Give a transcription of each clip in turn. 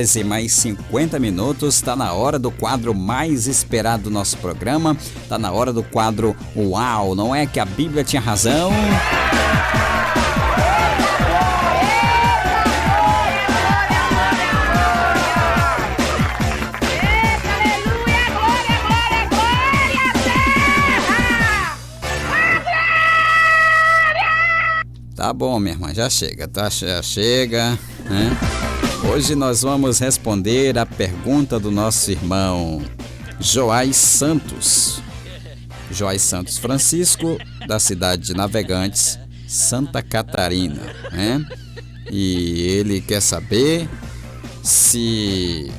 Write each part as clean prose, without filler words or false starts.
E mais 50 minutos, está na hora do quadro mais esperado do nosso programa, está na hora do quadro Uau, não é que a Bíblia tinha razão? Tá bom, minha irmã, já chega, já chega, né? Hoje nós vamos responder a pergunta do nosso irmão Joás Santos Francisco, da cidade de Navegantes, Santa Catarina, né? E ele quer saber se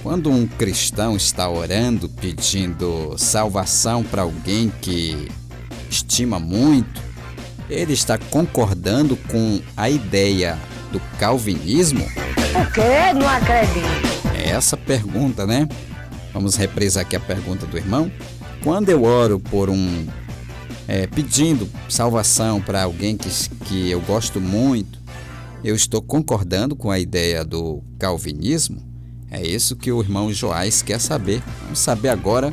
quando um cristão está orando, pedindo salvação para alguém que estima muito, ele está concordando com a ideia do calvinismo? O quê? Não acredito. É essa pergunta, né? Vamos reprisar aqui a pergunta do irmão. Quando eu oro por pedindo salvação para alguém que eu gosto muito, eu estou concordando com a ideia do calvinismo? É isso que o irmão Joás quer saber. Vamos saber agora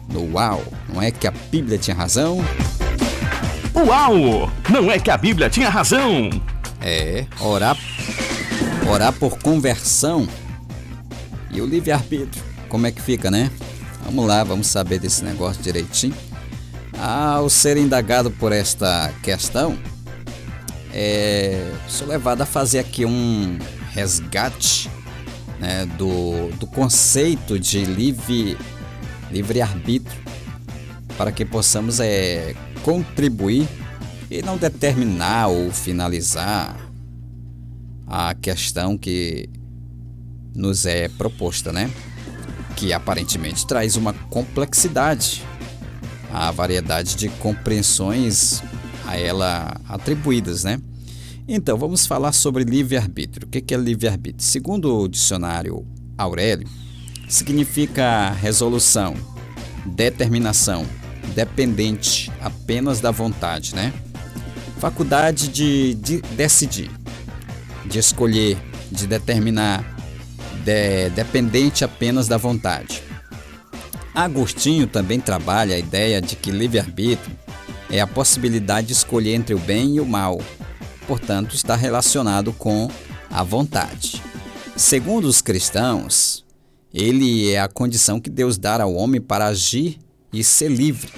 no Uau, não é que a Bíblia tinha razão? Uau! Não é que a Bíblia tinha razão? Orar por conversão e o livre-arbítrio. Como é que fica, né? Vamos lá, vamos saber desse negócio direitinho. Ao ser indagado por esta questão, sou levado a fazer aqui um resgate, né, do conceito de livre-arbítrio, para que possamos contribuir e não determinar ou finalizar a questão que nos é proposta, né? Que aparentemente traz uma complexidade, a variedade de compreensões a ela atribuídas, né? Então, vamos falar sobre livre-arbítrio. O que é livre-arbítrio? Segundo o dicionário Aurélio, significa resolução, determinação, dependente apenas da vontade, né? Faculdade de decidir, de escolher, de determinar, dependente apenas da vontade. Agostinho também trabalha a ideia de que livre-arbítrio é a possibilidade de escolher entre o bem e o mal, portanto está relacionado com a vontade. Segundo os cristãos, ele é a condição que Deus dá ao homem para agir e ser livre,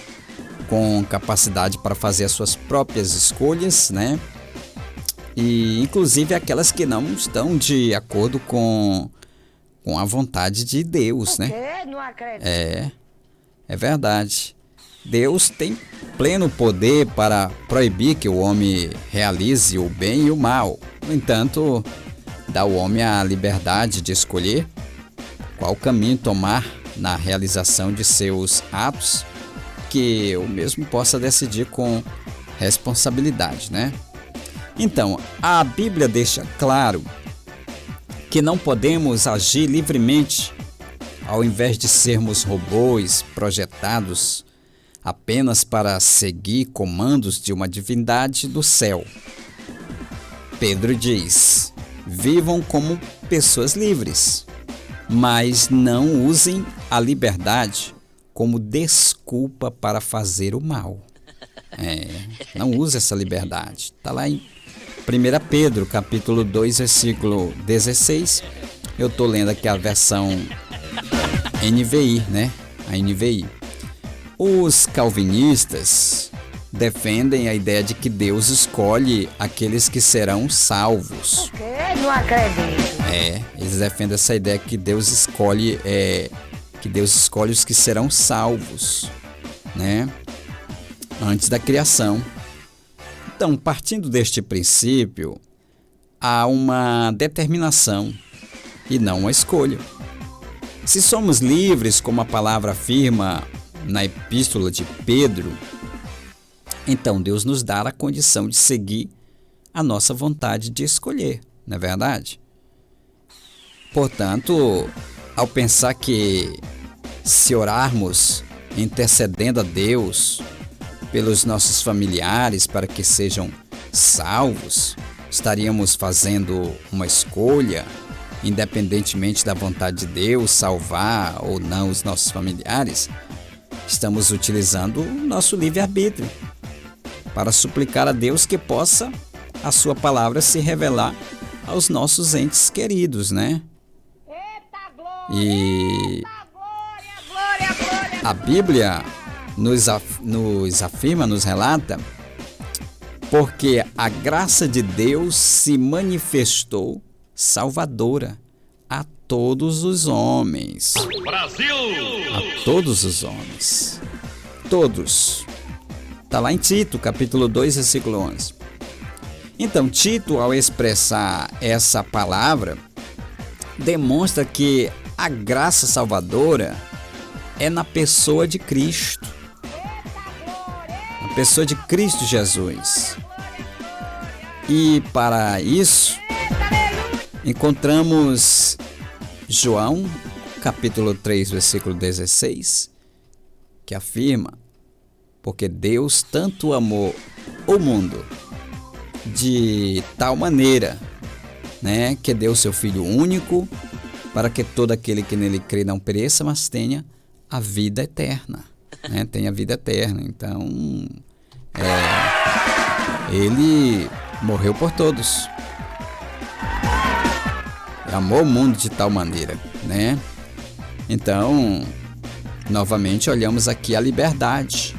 com capacidade para fazer as suas próprias escolhas, né? E inclusive aquelas que não estão de acordo com a vontade de Deus, né? Não acredito. É verdade. Deus tem pleno poder para proibir que o homem realize o bem e o mal. No entanto, dá ao homem a liberdade de escolher qual caminho tomar na realização de seus atos, que o mesmo possa decidir com responsabilidade, né? Então, a Bíblia deixa claro que não podemos agir livremente ao invés de sermos robôs projetados apenas para seguir comandos de uma divindade do céu. Pedro diz: vivam como pessoas livres, mas não usem a liberdade como desculpa para fazer o mal. Não use essa liberdade. Está lá em 1 Pedro, capítulo 2, versículo 16. Eu estou lendo aqui a versão NVI, né? A NVI. Os calvinistas defendem a ideia de que Deus escolhe aqueles que serão salvos. O quê? Não acredito. Eles defendem essa ideia que Deus escolhe os que serão salvos, né? Antes da criação. Então, partindo deste princípio, há uma determinação e não uma escolha. Se somos livres, como a palavra afirma na epístola de Pedro, então Deus nos dá a condição de seguir a nossa vontade de escolher, não é verdade? Portanto, ao pensar que se orarmos intercedendo a Deus pelos nossos familiares para que sejam salvos, estaríamos fazendo uma escolha independentemente da vontade de Deus salvar ou não os nossos familiares, estamos utilizando o nosso livre-arbítrio para suplicar a Deus que possa a sua palavra se revelar aos nossos entes queridos, né? E a Bíblia nos afirma, nos relata, porque a graça de Deus se manifestou salvadora a todos os homens. Brasil! A todos os homens. Todos. Está lá em Tito, capítulo 2, versículo 11. Então, Tito, ao expressar essa palavra, demonstra que a graça salvadora é na pessoa de Cristo. Na pessoa de Cristo Jesus. E para isso, encontramos João, capítulo 3, versículo 16, que afirma: porque Deus tanto amou o mundo de tal maneira, né, que deu seu Filho único, para que todo aquele que nele crê não pereça, mas tenha a vida eterna, né? Tenha a vida eterna. Então, ele morreu por todos. Amou o mundo de tal maneira, né? Então, novamente olhamos aqui a liberdade.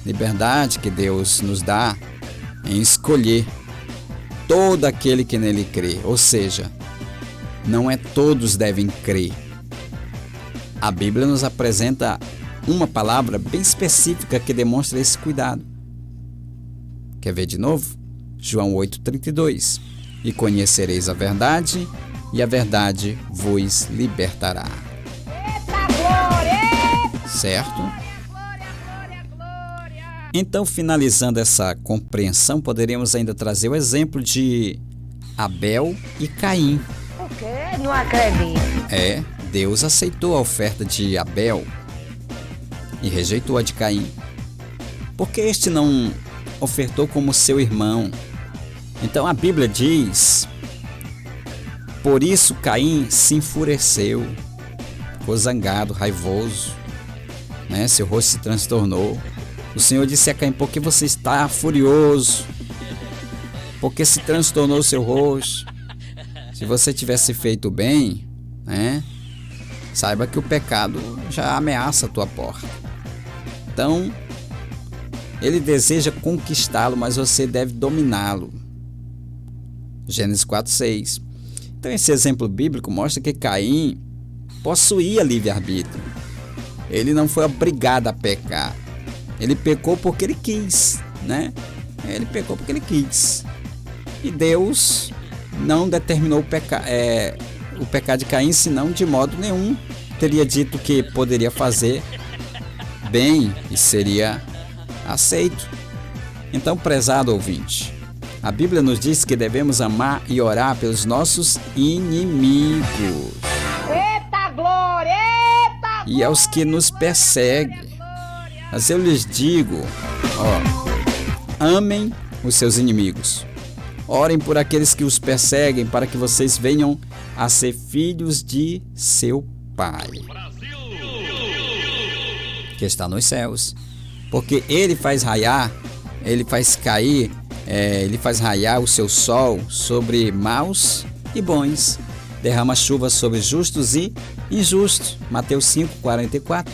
Liberdade que Deus nos dá em escolher todo aquele que nele crê. Ou seja, não é todos devem crer. A Bíblia nos apresenta uma palavra bem específica que demonstra esse cuidado. Quer ver de novo? João 8,32. E conhecereis a verdade, e a verdade vos libertará. Certo? Então, finalizando essa compreensão, poderíamos ainda trazer o exemplo de Abel e Caim. O quê? Não acredito. Deus aceitou a oferta de Abel e rejeitou a de Caim. Porque este não ofertou como seu irmão? Então a Bíblia diz: por isso Caim se enfureceu, ficou zangado, raivoso, né? Seu rosto se transtornou. O Senhor disse a Caim: por que você está furioso? Porque se transtornou o seu rosto? Se você tivesse feito bem, né? Saiba que o pecado já ameaça a tua porta. Então, ele deseja conquistá-lo, mas você deve dominá-lo. Gênesis 4:6. Então, esse exemplo bíblico mostra que Caim possuía livre-arbítrio. Ele não foi obrigado a pecar. Ele pecou porque ele quis, né? Ele pecou porque ele quis. E Deus não determinou o pecado de Caim, senão de modo nenhum teria dito que poderia fazer bem e seria aceito. Então, prezado ouvinte, a Bíblia nos diz que devemos amar e orar pelos nossos inimigos. Eita glória! Eita! E aos que nos perseguem. Mas eu lhes digo, amem os seus inimigos. Orem por aqueles que os perseguem, para que vocês venham a ser filhos de seu Pai, que está nos céus. Porque Ele faz raiar, Ele faz cair, Ele faz raiar o seu sol sobre maus e bons. Derrama chuva sobre justos e injustos. Mateus 5:44.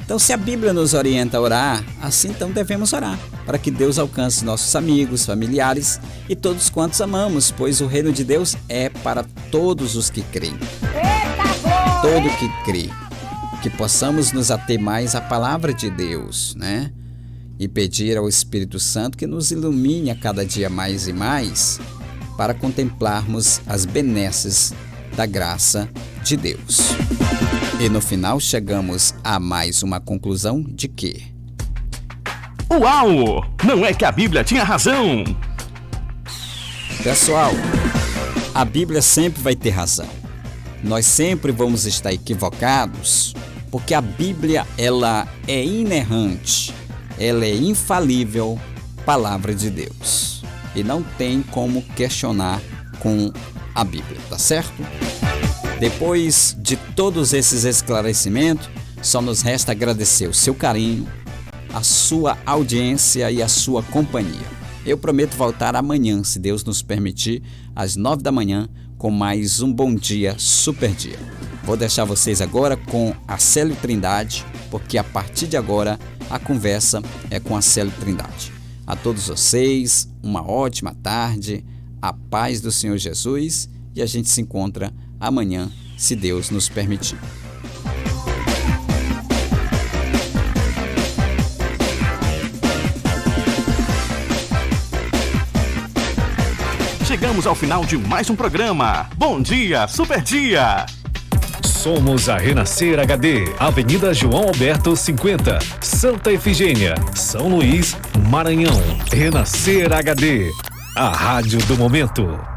Então, se a Bíblia nos orienta a orar, assim então devemos orar, para que Deus alcance nossos amigos, familiares e todos quantos amamos, pois o reino de Deus é para todos os que creem. Todo que crê. Que possamos nos ater mais à palavra de Deus, né? E pedir ao Espírito Santo que nos ilumine a cada dia mais e mais, para contemplarmos as benesses da graça de Deus. E no final chegamos a mais uma conclusão de que: Uau! Não é que a Bíblia tinha razão! Pessoal, a Bíblia sempre vai ter razão. Nós sempre vamos estar equivocados, porque a Bíblia, ela é inerrante, ela é infalível, palavra de Deus. E não tem como questionar com a Bíblia, tá certo? Depois de todos esses esclarecimentos, só nos resta agradecer o seu carinho, a sua audiência e a sua companhia. Eu prometo voltar amanhã, se Deus nos permitir, às 9 da manhã, com mais um Bom Dia, Super Dia. Vou deixar vocês agora com a Célio Trindade, porque a partir de agora a conversa é com a Célio Trindade. A todos vocês, uma ótima tarde, a paz do Senhor Jesus, e a gente se encontra amanhã, se Deus nos permitir. Chegamos ao final de mais um programa. Bom Dia, Super Dia! Somos a Renascer HD, Avenida João Alberto 50, Santa Efigênia, São Luís, Maranhão. Renascer HD, a rádio do momento.